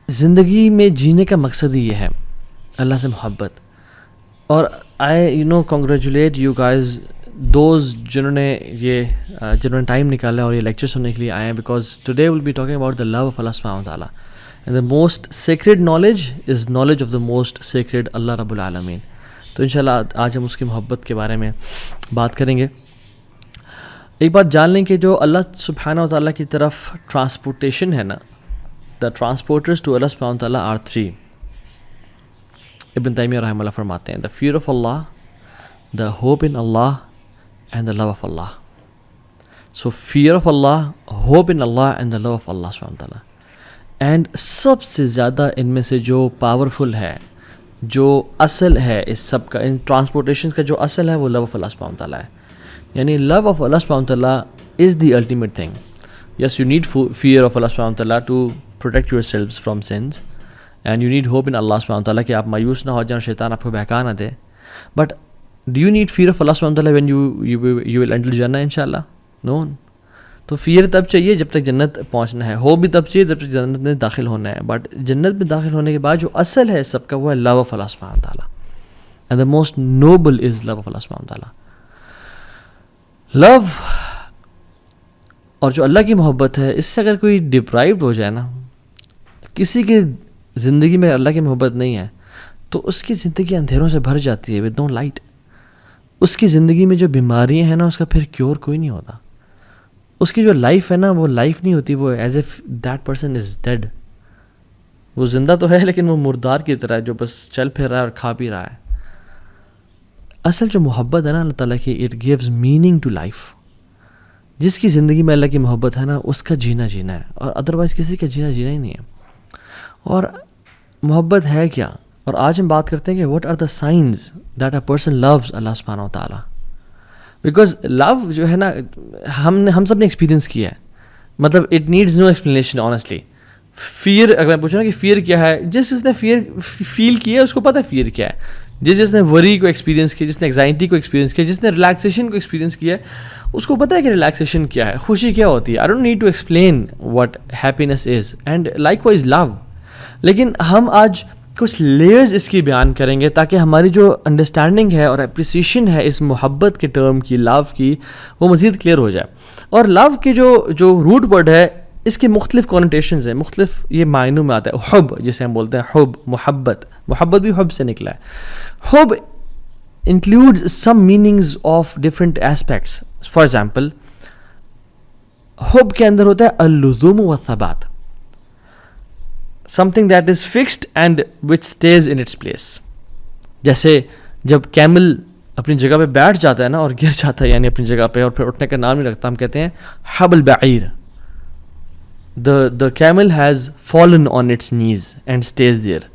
زندگی میں جینے کا مقصد ہی یہ ہے اللہ سے محبت. اور I congratulate you guys those جنہوں نے ٹائم نکالا اور یہ لیکچر سننے کے لیے آئے ہیں, because today will be talking about the love of Allah سبحانہ وتعالیٰ. And the most sacred knowledge is knowledge of the most sacred Allah رب العالمین. تو انشاءاللہ آج ہم اس کی محبت کے بارے میں بات کریں گے. ایک بات جان لیں کہ جو اللہ سبحانہ وتعالیٰ کی طرف ٹرانسپورٹیشن ہے نا, دا ٹرانسپورٹرز ٹو اللہ سبحانہ وتعالیٰ آر 3. ابن تیمیہ رحمہ اللہ فرماتے ہیں, the fear of Allah, the hope in Allah, and the love of Allah. So fear of Allah, hope in Allah, and the love of Allah سبحانہ وتعالیٰ. اینڈ سب سے زیادہ ان میں سے جو پاورفل ہے, جو اصل ہے اس سب کا, ان ٹرانسپورٹیشن کا جو اصل ہے وہ لو آف اللہ سبحانہ وتعالیٰ ہے. یعنی لو آف اللہ سبحانہ وتعالیٰ is the ultimate thing. Yes, you need fear of Allah سبحانہ وتعالیٰ to protect yourselves from sins, and you need hope in Allah سبحانہ وتعالیٰ کہ آپ مایوس نہ ہو جائیں, شیطان آپ کو بہکا نہ دے. But do you need fear of Allah سبحانہ وتعالیٰ وین یو ول انٹر جنہ ان شاء اللہ؟ نو. تو فیئر تب چاہیے جب تک جنت پہنچنا ہے, ہو بھی تب چاہیے جب تک جنت میں داخل ہونا ہے. بٹ جنت میں داخل ہونے کے بعد جو اصل ہے سب کا وہ ہے لو آف اللہ سبحانہ وتعالیٰ, and the most noble is love of Allah سبحانہ وتعالیٰ. لو اور جو اللہ کی محبت ہے, اس سے اگر کوئی ڈپرائیوڈ ہو جائے نا, کسی کی زندگی میں اللہ کی محبت نہیں ہے تو اس کی زندگی اندھیروں سے بھر جاتی ہے, ود نو لائٹ. اس کی زندگی میں جو بیماریاں ہیں نا, اس کا پھر کیور کوئی نہیں ہوتا. اس کی جو لائف ہے نا, وہ لائف نہیں ہوتی, وہ as if that person is dead. وہ زندہ تو ہے لیکن وہ مردار کی طرح ہے جو بس چل پھر رہا ہے اور کھا پی رہا ہے. اصل جو محبت ہے نا اللہ تعالیٰ کی, it gives meaning to life. جس کی زندگی میں اللہ کی محبت ہے نا, اس کا جینا ہے, اور ادروائز کسی کا جینا ہی نہیں ہے. اور محبت ہے کیا, اور آج ہم بات کرتے ہیں کہ what are the signs that a person loves Allah سبحانہ وتعالیٰ. بیکاز لو جو ہے نا, ہم سب نے ایکسپیرینس کیا ہے, مطلب it needs no explanation honestly. Fair اگر میں پوچھوں نا کہ فیئر کیا ہے, جس نے فیئر فیل کیا ہے اس کو پتہ ہے فیئر کیا ہے. جس نے وری کو ایکسپیرینس کیا, جس نے ایگزائٹی کو ایکسپیرینس کیا, جس نے ریلیکسیشن کو ایکسپیرینس کیا ہے, اس کو پتہ ہے کہ ریلیکسیشن کیا ہے, خوشی کیا ہوتی ہے. I don't need to explain what happiness is, and likewise love. لیکن ہم آج کچھ لیئرز اس کی بیان کریں گے تاکہ ہماری جو انڈرسٹینڈنگ ہے اور اپریسیشن ہے اس محبت کے ٹرم کی, لو کی, وہ مزید کلیئر ہو جائے. اور لو کے جو روٹ ورڈ ہے, اس کے مختلف کونوٹیشنز ہیں, مختلف یہ معنوں میں آتا ہے. حب جسے ہم بولتے ہیں, حب, محبت بھی حب سے نکلا ہے. حب includes some meanings of different aspects. For example, حب کے اندر ہوتا ہے اللزوم والثبات, something that is fixed and which stays in its place. جیسے جب کیمل اپنی جگہ پہ بیٹھ جاتا ہے نا اور گر جاتا ہے, یعنی اپنی جگہ پہ, اور پھر اٹھنے کا نام نہیں رکھتا, ہم کہتے ہیں حب البعیر. the camel has fallen on its knees and stays there.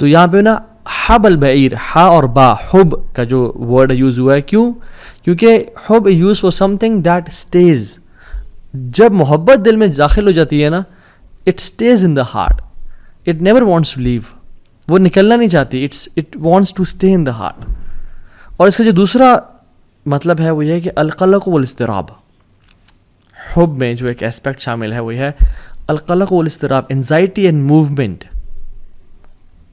تو یہاں پہ نا حب البعیر, ہا اور با, حب کا جو ورڈ یوز ہوا ہے, کیونکہ حب use for something that stays. جب محبت دل میں داخل ہو جاتی ہے نا, it stays in the heart, it never wants to leave. وہ نکلنا نہیں چاہتی, it wants to stay in the heart. اور اس کا جو دوسرا مطلب ہے وہ یہ ہے کہ القلق والاضطراب. حب میں جو ایک ایسپیکٹ شامل ہے وہ ہے القلق والاضطراب, انزائٹی اینڈ موومنٹ.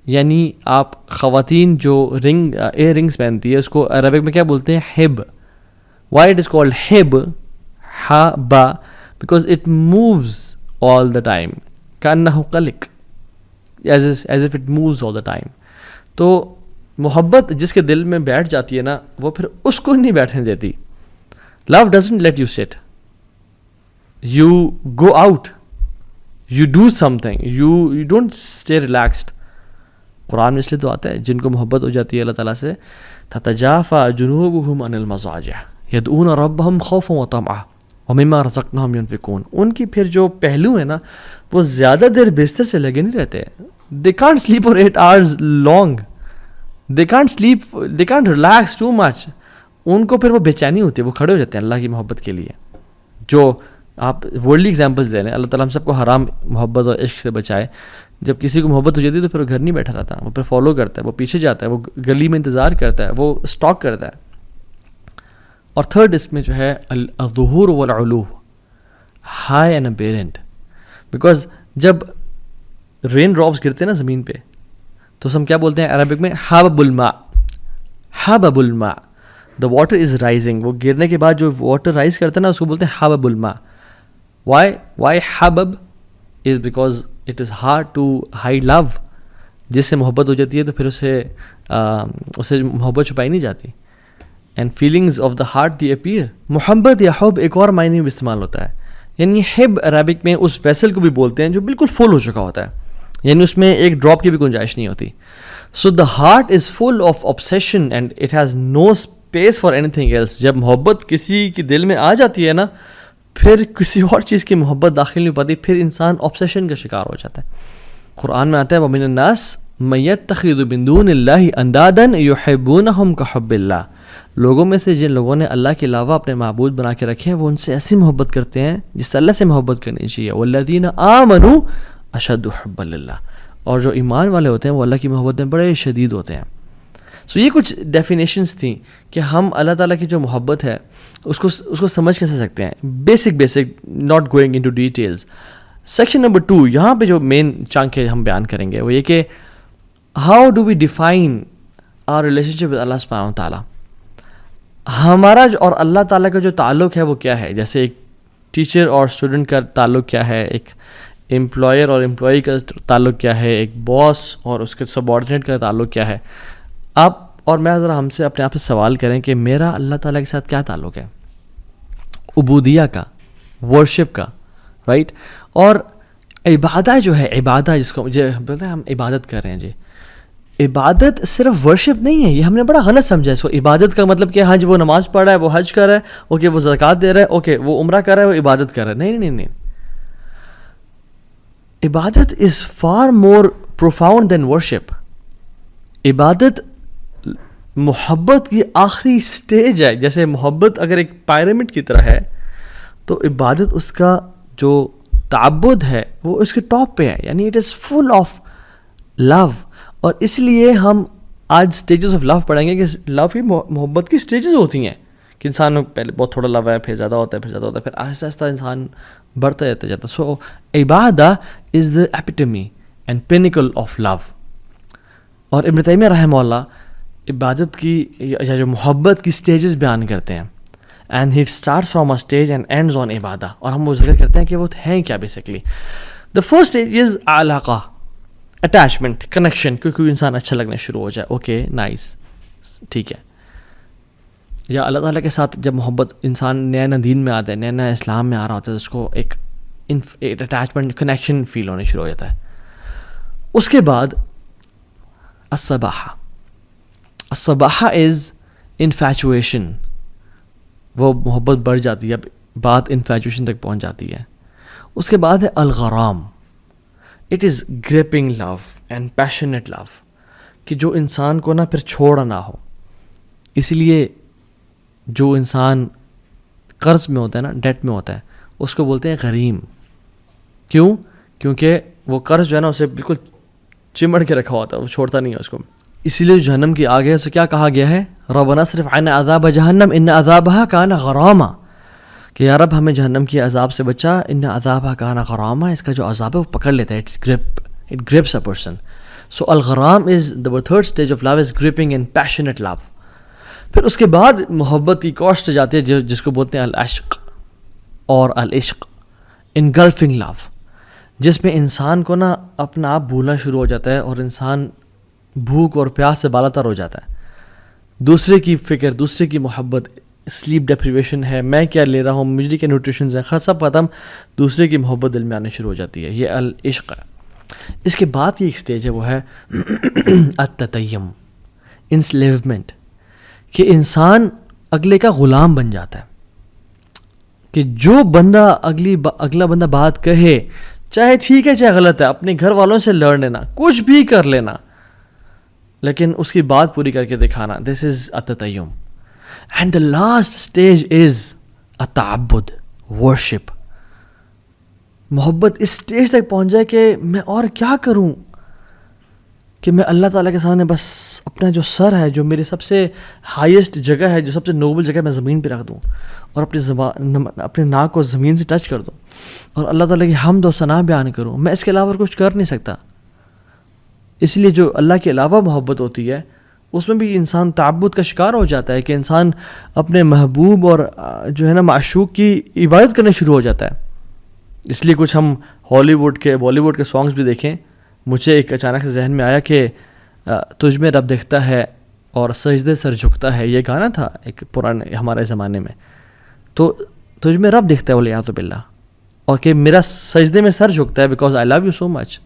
یعنی آپ خواتین جو ایئر رنگس پہنتی ہے, اس کو عربک میں کیا بولتے ہیں, hub. Why it is called hub, ہا با, because it moves all the time, کانہ قلق, as if it moves all the time. تو محبت جس کے دل میں بیٹھ جاتی ہے نا, وہ پھر اس کو نہیں بیٹھنے دیتی. love doesn't let you sit, you go out, you do something, you don't stay relaxed. قرآن میں اس لیے تو آتا ہے جن کو محبت ہو جاتی ہے اللہ تعالیٰ سے, تتجافى جنوبهم عن المضاجع يدعون ربهم خوفا وطمعا ومما رزقناهم ينفقون. ان کی پھر جو پہلو ہے نا, وہ زیادہ دیر بستر سے لگے نہیں رہتے. they can't sleep for 8 hours long, they can't sleep, they can't relax too much. ان کو پھر وہ بے چینی ہوتی ہے, وہ کھڑے ہو جاتے ہیں اللہ کی محبت کے لیے. جو آپ ورلڈلی ایگزامپلس دے لیں, اللہ تعالیٰ ہم سب کو حرام محبت اور عشق سے بچائے. جب کسی کو محبت ہو جاتی ہے تو پھر وہ گھر نہیں بیٹھا رہتا, وہ پھر فالو کرتا ہے, وہ پیچھے جاتا ہے, وہ گلی میں انتظار کرتا ہے, وہ اسٹاک کرتا ہے. اور تھرڈ اس میں جو ہے الظہور والعلو, ہائی اینڈ اپیرنٹ. بیکاز جب رین ڈراپس گرتے ہیں نا زمین پہ تو ہم کیا بولتے ہیں عربک میں حبب الماء. حبب الماء, دا واٹر از رائزنگ. وہ گرنے کے بعد جو واٹر رائز کرتا ہے نا اس کو بولتے ہیں حبب الماء. وائی حبب is because it is hard to hide love. جس سے محبت ہو جاتی ہے تو پھر اسے محبت چھپائی نہیں جاتی. And feelings of the heart the appear. محبت یا حب ایک اور معنی میں استعمال ہوتا ہے. یعنی حب عربک میں اس ویسل کو بھی بولتے ہیں جو بالکل فل ہو چکا ہوتا ہے, یعنی اس میں ایک ڈراپ کی بھی گنجائش نہیں ہوتی. So the heart is full of obsession and it has no space for anything else. جب محبت کسی کے دل میں آ جاتی ہے نا پھر کسی اور چیز کی محبت داخل نہیں ہو پاتی, پھر انسان obsession کا شکار ہو جاتا ہے. قرآن میں آتا ہے وَمِنَ النَّاسِ مَن يَتَّخِذُ مِن دُونِ اللَّهِ أَندَادًا يُحِبُّونَهُمْ كَحُبِّ اللَّهِ. لوگوں میں سے جن لوگوں نے اللہ کے علاوہ اپنے معبود بنا کے رکھے ہیں وہ ان سے ایسی محبت کرتے ہیں جس سے اللہ سے محبت کرنی چاہیے. وَالَّذِينَ آمَنُوا أَشَدُّ حُبًّا لِلَّهِ. اور جو ایمان والے ہوتے ہیں وہ اللہ کی محبت میں بڑے شدید ہوتے ہیں. سو یہ کچھ ڈیفینیشنس تھیں کہ ہم اللہ تعالیٰ کی جو محبت ہے اس کو سمجھ کیسے سکتے ہیں. Basic not going into details. Section number 2 یہاں پہ جو مین چنک ہے ہم بیان کریں گے وہ یہ کہ how do we define our relationship with Allah سبحانہ و تعالیٰ. ہمارا اور اللہ تعالیٰ کا جو تعلق ہے وہ کیا ہے. جیسے ایک ٹیچر اور اسٹوڈنٹ کا تعلق کیا ہے, ایک امپلائر اور امپلائی کا تعلق کیا ہے, ایک باس اور اس کے سبارڈینیٹ کا تعلق کیا ہے. آپ اور میں ذرا ہم سے اپنے آپ سے سوال کریں کہ میرا اللہ تعالیٰ کے ساتھ کیا تعلق ہے. عبودیہ کا, ورشپ کا, رائٹ. اور عبادت جو ہے, عبادت جس کو مجھے بولتے ہیں ہم عبادت کر رہے ہیں جی, عبادت صرف ورشپ نہیں ہے. یہ ہم نے بڑا غلط سمجھا اس کو. عبادت کا مطلب کہ ہاں جی وہ نماز پڑھ رہا ہے, وہ حج کر رہا ہے, اوکے وہ زکوٰۃ دے رہا ہے, اوکے وہ عمرہ کر رہا ہے, وہ عبادت کر رہا ہے. نہیں. عبادت is far more profound than worship. عبادت محبت کی آخری سٹیج ہے. جیسے محبت اگر ایک پیرامڈ کی طرح ہے تو عبادت اس کا جو تعبد ہے وہ اس کے ٹاپ پہ ہے, یعنی اٹ از فل آف لو. اور اس لیے ہم آج اسٹیجز آف لو پڑھیں گے کہ لو کی محبت کی اسٹیجز ہوتی ہیں کہ انسان پہلے بہت تھوڑا لو ہے, پھر زیادہ ہوتا ہے, پھر آہستہ آہستہ انسان بڑھتا جاتا. سو عبادہ از دا ایپیٹمی اینڈ پینیکل آف لو. اور ابن تیمیہ رحمہ اللہ عبادت کی یا جو محبت کی اسٹیجز بیان کرتے ہیں, and he starts from a stage and ends on عبادہ. اور ہم وہ ذکر کرتے ہیں کہ وہ ہیں کیا basically. The first stage is علاقہ, اٹیچمنٹ, کنیکشن, کیونکہ انسان اچھا لگنا شروع ہو جائے, اوکے نائس, ٹھیک ہے. یا اللہ تعالیٰ کے ساتھ جب محبت انسان نیا دین میں آتا ہے, نیا اسلام میں آ رہا ہوتا ہے, اس کو ایک اٹیچمنٹ, کنیکشن فیل ہونے شروع ہو جاتا ہے. اس کے بعد الصباحہ از انفیچویشن. وہ محبت بڑھ جاتی ہے, اب بات انفیچویشن تک پہنچ جاتی ہے. اس کے بعد ہے الغرام. It is gripping love and passionate love, کہ جو انسان کو نہ پھر چھوڑا نہ ہو. اس لیے جو انسان قرض میں ہوتا ہے نا, ڈیٹ میں ہوتا ہے, اس کو بولتے ہیں غریم. کیوں؟ کیونکہ وہ قرض جو ہے نا اسے بالکل چمڑ کے رکھا ہوتا ہے, وہ چھوڑتا نہیں ہے اس کو. اسی لیے جہنم کی آگ ہے اسے کیا کہا گیا ہے, ربنا اصرف عنا عذاب جہنم ان عذابها کان غراما, کہ یا رب ہمیں جہنم کی عذاب سے بچا, ان عذابها کان غراما, اس کا جو عذاب ہے وہ پکڑ لیتا ہے, it grips a person. So الغرام is the third stage of love is gripping and passionate love. پھر اس کے بعد محبت کی کوسٹ جاتی ہے جس کو بولتے ہیں العشق اور العشق, engulfing love, جس میں انسان کو نا اپنا آپ بھولنا شروع ہو جاتا ہے اور انسان بھوک اور پیاس سے بالاتر ہو جاتا ہے. دوسرے کی فکر, دوسرے کی محبت, سلیپ ڈیپریویشن ہے, میں کیا لے رہا ہوں, مجھے کیا نیوٹریشنز ہیں, سب ختم. دوسرے کی محبت دل میں آنے شروع ہو جاتی ہے, یہ العشق ہے. اس کے بعد کی ایک سٹیج ہے وہ ہے التتیم, انسلیومنٹ, کہ انسان اگلے کا غلام بن جاتا ہے. کہ جو بندہ اگلا بندہ بات کہے, چاہے ٹھیک ہے چاہے غلط ہے, اپنے گھر والوں سے لڑ لینا, کچھ بھی کر لینا, لیکن اس کی بات پوری کر کے دکھانا, دس از التتیم. And the last stage is التعبد, ورشپ. محبت اس اسٹیج تک پہنچ جائے کہ میں اور کیا کروں, کہ میں اللہ تعالیٰ کے سامنے بس اپنا جو سر ہے, جو میری سب سے ہائیسٹ جگہ ہے, جو سب سے نوبل جگہ, میں زمین پہ رکھ دوں اور اپنے ناک کو زمین سے ٹچ کر دوں اور اللہ تعالیٰ کی حمد و ثنا بیان کروں. میں اس کے علاوہ کچھ کر نہیں سکتا. اس لیے جو اللہ کے علاوہ محبت ہوتی ہے اس میں بھی انسان تعبد کا شکار ہو جاتا ہے کہ انسان اپنے محبوب اور جو ہے نا معشوق کی عبادت کرنے شروع ہو جاتا ہے. اس لیے کچھ ہم ہالی ووڈ کے بالی ووڈ کے سانگس بھی دیکھیں. مجھے ایک اچانک سے ذہن میں آیا کہ تجھ میں رب دیکھتا ہے اور سجدے سر جھکتا ہے، یہ گانا تھا ایک پرانے ہمارے زمانے میں. تو تجھ میں رب دیکھتا ہے ولیعذ باللہ، اور کہ میرا سجدے میں سر جھکتا ہے because I love you so much.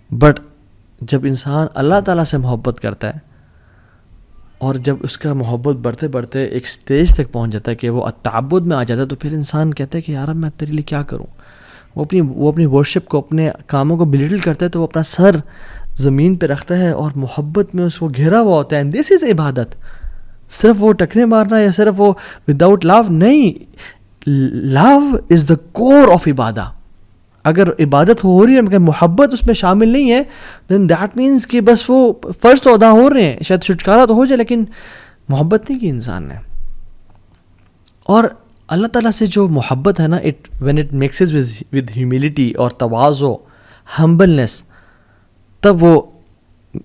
But جب انسان اللہ تعالیٰ سے محبت کرتا ہے اور جب اس کا محبت بڑھتے بڑھتے ایک سٹیج تک پہنچ جاتا ہے کہ وہ تعبد میں آ جاتا ہے، تو پھر انسان کہتا ہے کہ یار اب میں تیرے لیے کیا کروں. وہ اپنی ورشپ کو، اپنے کاموں کو بلیٹل کرتا ہے، تو وہ اپنا سر زمین پہ رکھتا ہے اور محبت میں اس کو گھیرا ہوا ہوتا ہے. اینڈ دس از عبادت. صرف وہ ٹکرے مارنا یا صرف وہ وداؤٹ لو نہیں. لو از دا کور آف عبادہ. اگر عبادت ہو رہی ہے مگر محبت اس میں شامل نہیں ہے، دین دیٹ مینس کہ بس وہ فرض تو ادا ہو رہے ہیں، شاید چھٹکارا تو ہو جائے لیکن محبت نہیں کی انسان نے. اور اللہ تعالیٰ سے جو محبت ہے نا، when it mixes with humility اور تواضع، ہمبلنس، تب وہ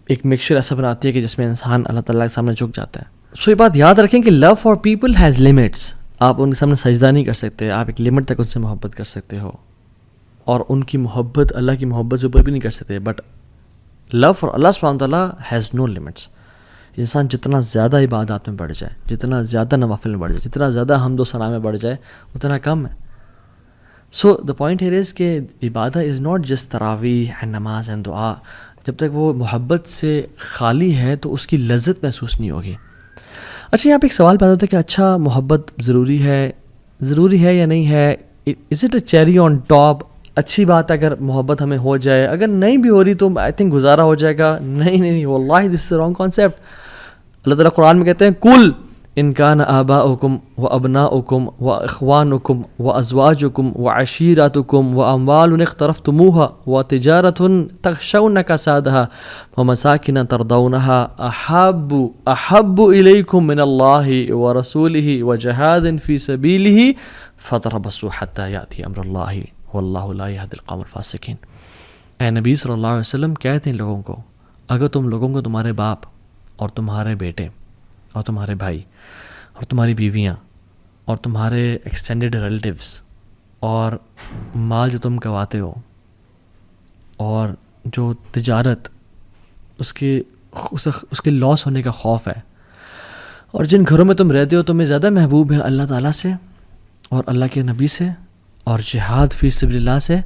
ایک مکسچر ایسا بناتی ہے کہ جس میں انسان اللہ تعالیٰ کے سامنے جھک جاتا ہے. سو یہ بات یاد رکھیں کہ love for people has limits. آپ ان کے سامنے سجدہ نہیں کر سکتے، آپ ایک لمٹ تک ان سے محبت کر سکتے ہو، اور ان کی محبت اللہ کی محبت سے اوپر بھی نہیں کر سکتے. بٹ لو فار اللہ سبحانہ تعالیٰ ہیز نو لمٹس. انسان جتنا زیادہ عبادات میں بڑھ جائے، جتنا زیادہ نوافل میں بڑھ جائے، جتنا زیادہ حمد و ثنا میں بڑھ جائے، اتنا کم ہے. سو دا پوائنٹ ہیئر از کہ عبادت از ناٹ جسٹ تراویح اینڈ نماز اینڈ دعا. جب تک وہ محبت سے خالی ہے تو اس کی لذت محسوس نہیں ہوگی. اچھا، یہاں پہ ایک سوال پیدا ہوتا ہے کہ اچھا محبت ضروری ہے یا نہیں ہے؟ Is it a cherry on top? اچھی بات ہے اگر محبت ہمیں ہو جائے، اگر نہیں بھی ہو رہی تو آئی تھنک گزارا ہو جائے گا. نہیں واللہ دس از اے رانگ کانسیپٹ. اللہ تعالیٰ قرآن میں کہتے ہیں کل ان کان آباؤکم و ابناؤکم و اخوانکم و ازواجکم و عشیرتکم و اموال اقترفتموها و تجارت تخشون کسادها و مساکن ترضونها احب الیکم من اللہ و رسولہ و جہاد فی سبیلہ فتربصوا حتی یأتی امر اللہ واللہ لا یہدی القوم الفاسقین. اے نبی صلی اللہ علیہ وسلم کہتے ہیں لوگوں کو، اگر تم لوگوں کو تمہارے باپ اور تمہارے بیٹے اور تمہارے بھائی اور تمہاری بیویاں اور تمہارے ایکسٹینڈڈ ریلیٹیوز اور مال جو تم کماتے ہو اور جو تجارت اس کے لاس ہونے کا خوف ہے، اور جن گھروں میں تم رہتے ہو تمہیں زیادہ محبوب ہیں اللہ تعالیٰ سے اور اللہ کے نبی سے اور جہاد فی سبیل اللہ سے،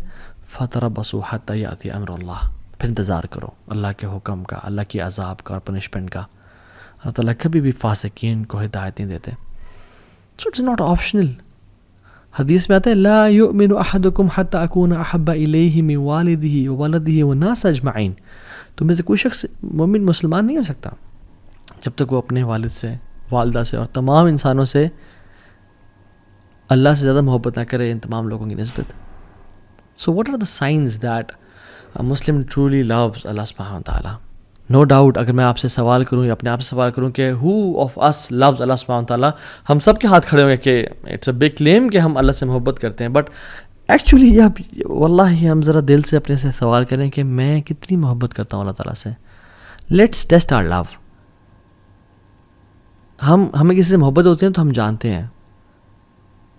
فتربصوا حتی یأتی امر اللہ، پھر انتظار کرو اللہ کے حکم کا، اللہ کی عذاب کا اور پنشمنٹ کا. اللہ تعالیٰ کبھی بھی فاسقین کو ہدایت نہیں دیتے. So it's not optional. حدیث میں آتا ہے لا یؤمن احدکم حتی اکون احب الیہ من والدہ وولدہ والناس اجمعین. تم میں سے کوئی شخص مومن مسلمان نہیں ہو سکتا جب تک وہ اپنے والد سے، والدہ سے اور تمام انسانوں سے اللہ سے زیادہ محبت نہ کرے ان تمام لوگوں کی نسبت. So what are the signs that a Muslim truly loves Allah subhanahu wa ta'ala? No doubt اگر میں آپ سے سوال کروں یا اپنے آپ سے سوال کروں کہ who of us loves Allah subhanahu wa ta'ala، ہم سب کے ہاتھ کھڑے ہوں گے کہ it's a big claim کہ ہم اللہ سے محبت کرتے ہیں. بٹ ایکچولی واللہ ہم ذرا دل سے اپنے سے سوال کریں کہ میں کتنی محبت کرتا ہوں اللہ تعالیٰ سے. Let's test our love. ہمیں کسی سے محبت ہوتی ہے تو ہم جانتے ہیں.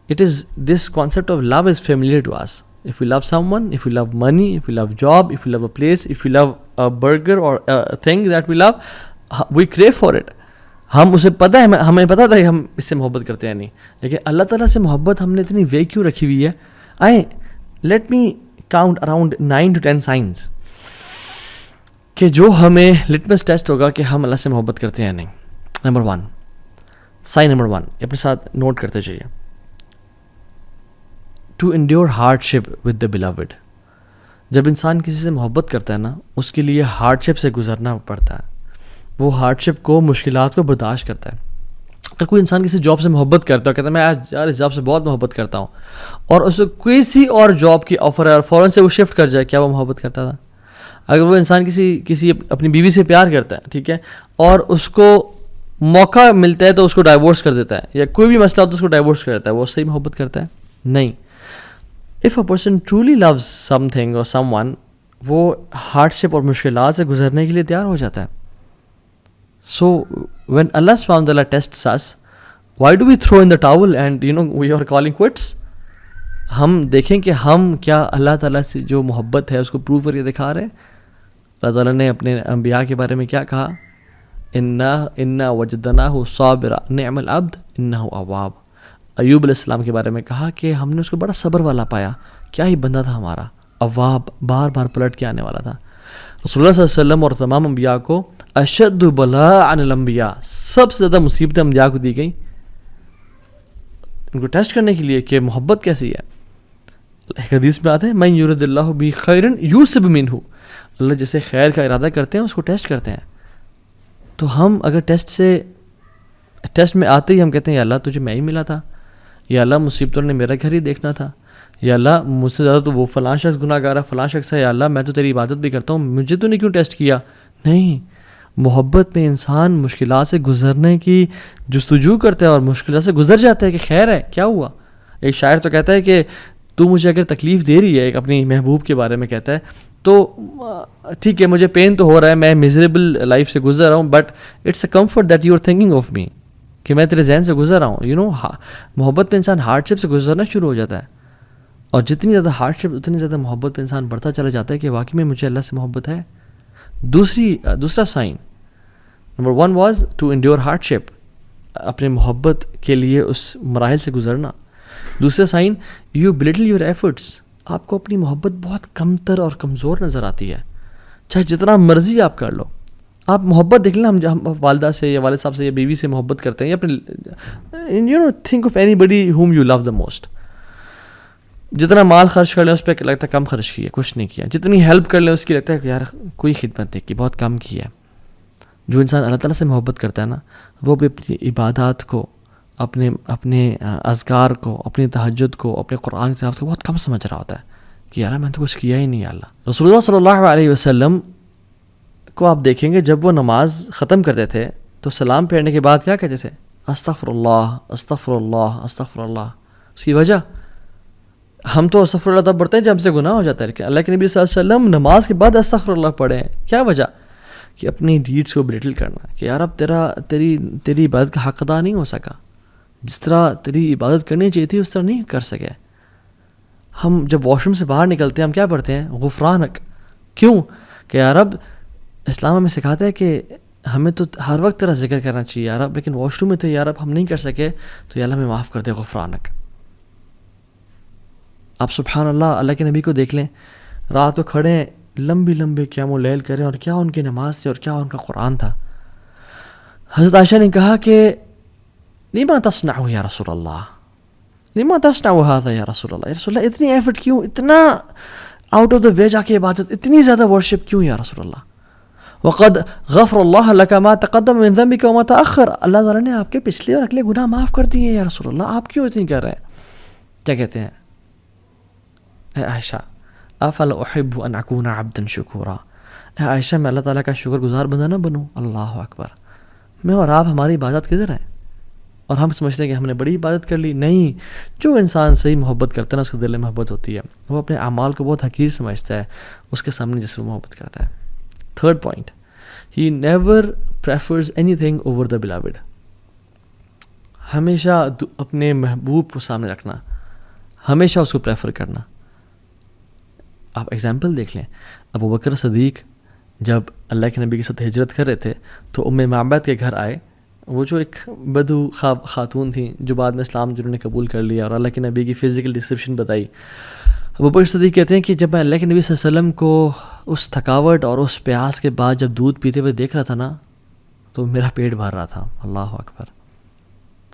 It is this concept of love is familiar to us. If we love someone, if we love money, if we love job, if we love a place, if we love a burger or a thing that we love, we crave for it. ہم اسے پتہ ہے، ہمیں پتہ تھا کہ ہم اس سے محبت کرتے ہیں نہیں. لیکن اللہ تعالیٰ سے محبت ہم نے اتنی وے کیوں رکھی ہوئی ہے؟ Let me count around 9 to 10 signs کہ جو ہمیں لٹمس ٹیسٹ ہوگا کہ ہم اللہ سے محبت کرتے ہیں نہیں. نمبر 1، سائن نمبر 1 اپنے ساتھ نوٹ کرتے چاہیے. To endure hardship with the beloved. جب انسان کسی سے محبت کرتا ہے نا، اس کے لیے ہارڈ شپ سے گزرنا پڑتا ہے. وہ ہارڈ شپ کو، مشکلات کو برداشت کرتا ہے. اگر کوئی انسان کسی جاب سے محبت کرتا ہے، کہتا ہے میں یار اس جاب سے بہت محبت کرتا ہوں، اور اس کو کسی اور جاب کی آفر ہے اور فوراً سے وہ شفٹ کر جائے، کیا وہ محبت کرتا تھا؟ اگر وہ انسان کسی اپنی بیوی سے پیار کرتا ہے، ٹھیک ہے، اور اس کو موقع ملتا ہے تو اس کو ڈائیورس کر دیتا ہے، یا کوئی بھی مسئلہ ہوتا ہے اس کو ڈائیورس کر دیتا ہے، وہ صحیح محبت کرتا ہے؟ نہیں. If a person truly loves something or someone وہ ہارڈ شپ اور مشکلات سے گزرنے کے لیے تیار ہو جاتا ہے. سو وین اللہ سبحانہ وتعالی tests us, why do we throw in the towel and we are calling quits? ہم دیکھیں کہ ہم کیا اللہ تعالیٰ سے جو محبت ہے اس کو پروو کر کے دکھا رہے ہیں. اللہ تعالیٰ نے اپنے انبیاء کے بارے میں کیا کہا؟ انا وجدناہ صابرا نعم العبد انہ اواب. ایوب علیہ السلام کے بارے میں کہا کہ ہم نے اس کو بڑا صبر والا پایا, کیا ہی بندہ تھا ہمارا, اواب, بار بار پلٹ کے آنے والا تھا. رسول اللہ صلی اللہ علیہ وسلم اور تمام انبیاء کو اشد بلاء عن الانبیاء, سب سے زیادہ مصیبتیں انبیاء کو دی گئیں ان کو ٹیسٹ کرنے کے لیے کہ محبت کیسی ہے. ایک حدیث میں آتے ہیں من یرد اللہ بہ خیرا یوسب منہ, اللہ جسے خیر کا ارادہ کرتے ہیں اس کو ٹیسٹ کرتے ہیں. تو ہم اگر ٹیسٹ میں آتے ہی ہم کہتے ہیں یا اللہ تجھے میں ہی ملا تھا, یا اللہ مصیبتوں نے میرا گھر ہی دیکھنا تھا, یا اللہ مجھ سے زیادہ تو وہ فلاں شخص گناہ گار ہے, فلاں شخص ہے, یا اللہ میں تو تیری عبادت بھی کرتا ہوں, مجھے تو نہیں کیوں ٹیسٹ کیا؟ نہیں, محبت میں انسان مشکلات سے گزرنے کی جستجو کرتا ہے اور مشکلات سے گزر جاتا ہے کہ خیر ہے کیا ہوا. ایک شاعر تو کہتا ہے کہ تو مجھے اگر تکلیف دے رہی ہے, ایک اپنی محبوب کے بارے میں کہتا ہے, تو ٹھیک ہے مجھے پین تو ہو رہا ہے, میں میزریبل لائف سے گزر رہا ہوں, but it's a comfort that you are thinking of me, کہ میں تیرے ذہن سے گزر رہا ہوں. محبت پہ انسان ہارڈ شپ سے گزرنا شروع ہو جاتا ہے, اور جتنی زیادہ ہارڈ شپ اتنی زیادہ محبت پہ انسان بڑھتا چلا جاتا ہے کہ واقعی میں مجھے اللہ سے محبت ہے. دوسرا sign number 1 was to endure hardship, اپنے محبت کے لیے اس مراحل سے گزرنا. دوسرا sign, you belittle your efforts, آپ کو اپنی محبت بہت کمتر اور کمزور نظر آتی ہے, چاہے جتنا مرضی آپ کر لو. آپ محبت دیکھ لیں, ہم والدہ سے یا والد صاحب سے یا بیوی سے محبت کرتے ہیں, یا اپنے think of anybody whom you love the most. جتنا مال خرچ کر لیں اس پہ لگتا ہے کم خرچ کیا, کچھ نہیں کیا. جتنی ہیلپ کر لیں اس کی لگتا ہے کہ یار کوئی خدمت نہیں کی, بہت کم کی ہے. جو انسان اللہ تعالیٰ سے محبت کرتا ہے نا, وہ بھی اپنی عبادات کو, اپنے اذکار کو, اپنی تہجد کو, اپنے قرآن کی تلاوت کو بہت کم سمجھ رہا ہوتا ہے کہ یار میں نے تو کچھ کیا ہی نہیں. اللہ رسول اللہ صلی اللہ علیہ وسلم کو آپ دیکھیں گے جب وہ نماز ختم کرتے تھے تو سلام پھیرنے کے بعد کیا کہتے تھے؟ استغفر اللہ استغفر اللہ استغفر اللہ. اس کی وجہ, ہم تو استغفر اللہ تب پڑھتے ہیں جب ہم سے گناہ ہو جاتا ہے, لیکن اللہ کے نبی صلی اللہ علیہ وسلم نماز کے بعد استغفر اللہ پڑھیں. کیا وجہ؟ کہ اپنی ڈیڈس کو بلٹل کرنا, کہ یار اب تیری عبادت کا حق ادا نہیں ہو سکا, جس طرح تیری عبادت کرنی چاہیے تھی اس طرح نہیں کر سکے. ہم جب واش روم سے باہر نکلتے ہیں ہم کیا پڑھتے ہیں؟ غفرانک. کیوں؟ کہ یار اب اسلام ہمیں سکھاتا ہے کہ ہمیں تو ہر وقت تیرا ذکر کرنا چاہیے یار اب, لیکن واش روم میں تھے یار اب ہم نہیں کر سکے تو یا اللہ ہمیں معاف کر دے, غفرانک. آپ سبحان اللہ, اللہ کے نبی کو دیکھ لیں, رات کو کھڑے ہیں, لمبی قیام اللیل کریں, اور کیا ان کی نماز تھی اور کیا ان کا قرآن تھا. حضرت عائشہ نے کہا کہ لما تصنع یا رسول اللہ, لما تصنع هذا یا رسول اللہ, یا رسول اللہ اتنی ایفرٹ کیوں, اتنا آؤٹ آف دا وے جا کے عبادت, اتنی زیادہ ورشپ کیوں یا رسول اللہ؟ وقد غفر اللہ لک ما تقدم من ذنبک وما تأخر, اللہ تعالیٰ نے آپ کے پچھلے اور اگلے گناہ معاف کر دیے یا رسول اللہ, آپ کیوں اتنی کر رہے ہیں؟ کیا کہتے ہیں؟ اے عائشہ افلا احب ان اکون عبدا شکورا, اے عائشہ میں اللہ تعالیٰ کا شکر گزار بندہ نہ بنوں؟ اللہ اکبر. میں اور آپ, ہماری عبادت کدھر ہے؟ اور ہم سمجھتے ہیں کہ ہم نے بڑی عبادت کر لی. نہیں, جو انسان صحیح محبت کرتا ہے نا اس کے دل میں محبت ہوتی ہے, وہ اپنے اعمال کو بہت حقیر سمجھتا ہے اس کے سامنے جس سے وہ محبت کرتا ہے. Third point, he never prefers any thing over the beloved. ہمیشہ اپنے محبوب کو سامنے رکھنا, ہمیشہ اس کو پریفر کرنا. آپ ایگزامپل دیکھ لیں, ابو بکر صدیق جب اللہ کے نبی کے ساتھ ہجرت کر رہے تھے تو ام معبد کے گھر آئے, وہ جو ایک بدو خاتون تھیں جو بعد میں اسلام جنہوں نے قبول کر لیا اور اللہ کے نبی کی فزیکل ڈسکرپشن بتائی. ابو بکر صدیق کہتے ہیں کہ جب میں اللہ کے نبی صلی اللہ علیہ وسلم کو اس تھکاوٹ اور اس پیاس کے بعد جب دودھ پیتے ہوئے دیکھ رہا تھا نا تو میرا پیٹ بھر رہا تھا. اللہ اکبر,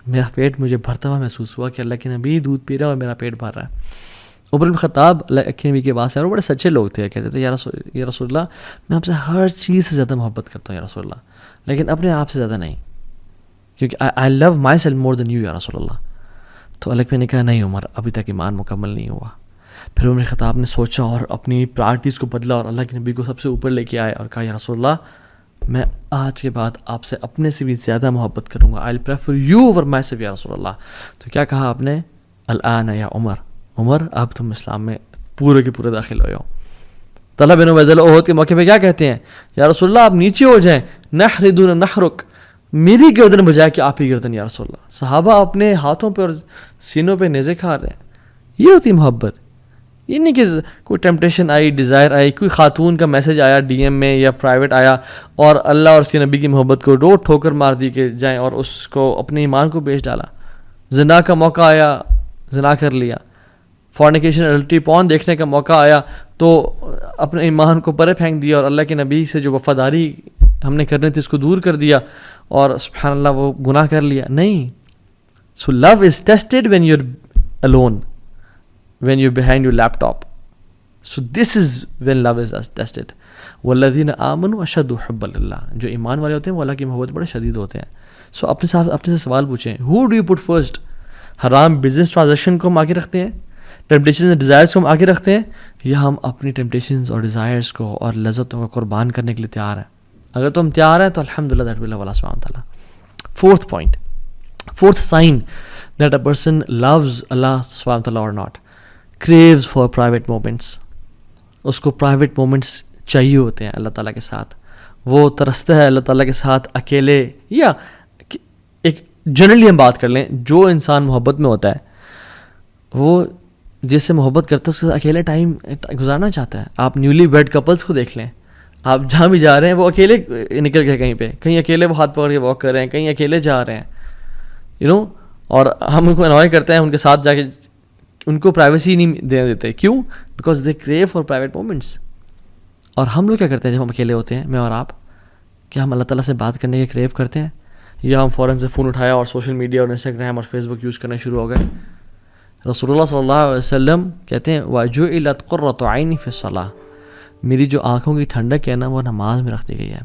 میرا پیٹ مجھے بھرتا ہوا محسوس ہوا کہ اللہ کے نبی دودھ پی رہا ہے اور میرا پیٹ بھر رہا ہے. عمر بن خطاب اللہ کے نبی کے پاس ہے, اور بڑے سچے لوگ تھے, کہتے تھے یا رسول اللہ میں آپ سے ہر چیز سے زیادہ محبت کرتا ہوں یا رسول اللہ, لیکن اپنے آپ سے زیادہ نہیں, کیونکہ آئی لو my self more then you یا رسول اللہ. تو اللہ نے کہا نہیں عمر, ابھی تک ایمان مکمل نہیں ہوا. پھر عمر خطاب نے سوچا اور اپنی پرائرٹیز کو بدلا اور اللہ کے نبی کو سب سے اوپر لے کے آئے اور کہا یا رسول اللہ میں آج کے بعد آپ سے اپنے سے بھی زیادہ محبت کروں گا, I prefer you over myself یا رسول اللہ. تو کیا کہا آپ نے؟ الآن یا عمر, عمر اب تم اسلام میں پورے کے پورے داخل ہو جاؤ. طلحہ بن عبید اللہ عہد کے موقع پہ کیا کہتے ہیں؟ یا رسول اللہ آپ نیچے ہو جائیں، نحردون نحرک، میری گردن بجائے کہ آپ ہی گردن یا رسول اللہ. صحابہ اپنے ہاتھوں پہ اور سینوں پہ نیزے کھا رہے ہیں. یہ ہوتی محبت. یہ نہیں کہ کوئی ٹیمپٹیشن آئی، ڈیزائر آئی، کوئی خاتون کا میسج آیا ڈی ایم میں یا پرائیویٹ آیا اور اللہ اور اس کے نبی کی محبت کو روڈ ٹھوکر مار دی کہ جائیں اور اس کو اپنے ایمان کو بیچ ڈالا. زنا کا موقع آیا، زنا کر لیا. فورنیکیشن اڈلٹری پون دیکھنے کا موقع آیا تو اپنے ایمان کو پرے پھینک دیا اور اللہ کے نبی سے جو وفاداری ہم نے کرنی تھی اس کو دور کر دیا اور سبحان اللہ وہ گناہ کر لیا. نہیں. So love is tested when you are alone, when you're behind your laptop. So this is when love is tested. وَالَّذِينَ آمَنُوا أَشَدُّ حُبًّا لِلَّهِ. جو ایمان والے ہوتے ہیں وہ اللہ کی محبت بڑے شدید ہوتے ہیں. سو اپنے سے سوال پوچھیں, who do you put first؟ حرام بزنس ٹرانزیکشن کو ہم آگے رکھتے ہیں, ٹیمپٹیشنز اینڈ ڈیزائرز کو ہم آگے رکھتے ہیں, یا ہم اپنی ٹیمپٹیشنز اور ڈیزائرز کو اور لذتوں کو قربان کرنے کے لیے تیار ہیں؟ اگر تم تیار ہیں تو الحمدللہ دیٹ ول اللہ سبحانہ وتعالیٰ. Fourth point, fourth sign that a person loves Allah subhanahu wa ta'ala or not, craves for private moments. اس کو private moments چاہیے ہوتے ہیں اللہ تعالیٰ کے ساتھ. وہ ترستا ہے اللہ تعالیٰ کے ساتھ اکیلے, یا ایک جنرلی ہم بات کر لیں, جو انسان محبت میں ہوتا ہے وہ جس سے محبت کرتا ہے اس کے ساتھ اکیلے ٹائم گزارنا چاہتا ہے. آپ نیولی ویڈ کپلس کو دیکھ لیں, آپ جہاں بھی جا رہے ہیں وہ اکیلے نکل گئے, کہیں پہ کہیں اکیلے وہ ہاتھ پکڑ کے واک کر رہے ہیں, کہیں اکیلے جا رہے ہیں, اور ہم ان کو انوائے کرتے ہیں ان کے ساتھ جا کے, ان کو پرائیویسی نہیں دینے دیتے. کیوں؟ Because they crew for private moments. اور ہم لوگ کیا کرتے ہیں جب ہم اکیلے ہوتے ہیں, میں اور آپ, کیا ہم اللہ تعالیٰ سے بات کرنے کے کریو کرتے ہیں, یا ہم فوراً سے فون اٹھایا اور سوشل میڈیا اور انسٹاگرام اور فیس بک یوز کرنا شروع ہو گئے؟ رسول اللہ صلی اللہ علیہ وسلم کہتے ہیں وَجُعِلَتْ قُرَّةُ عَيْنِي فِي الصَّلَاةِ, میری جو آنکھوں کی ٹھنڈک ہے نا وہ نماز میں رکھ دی گئی ہے.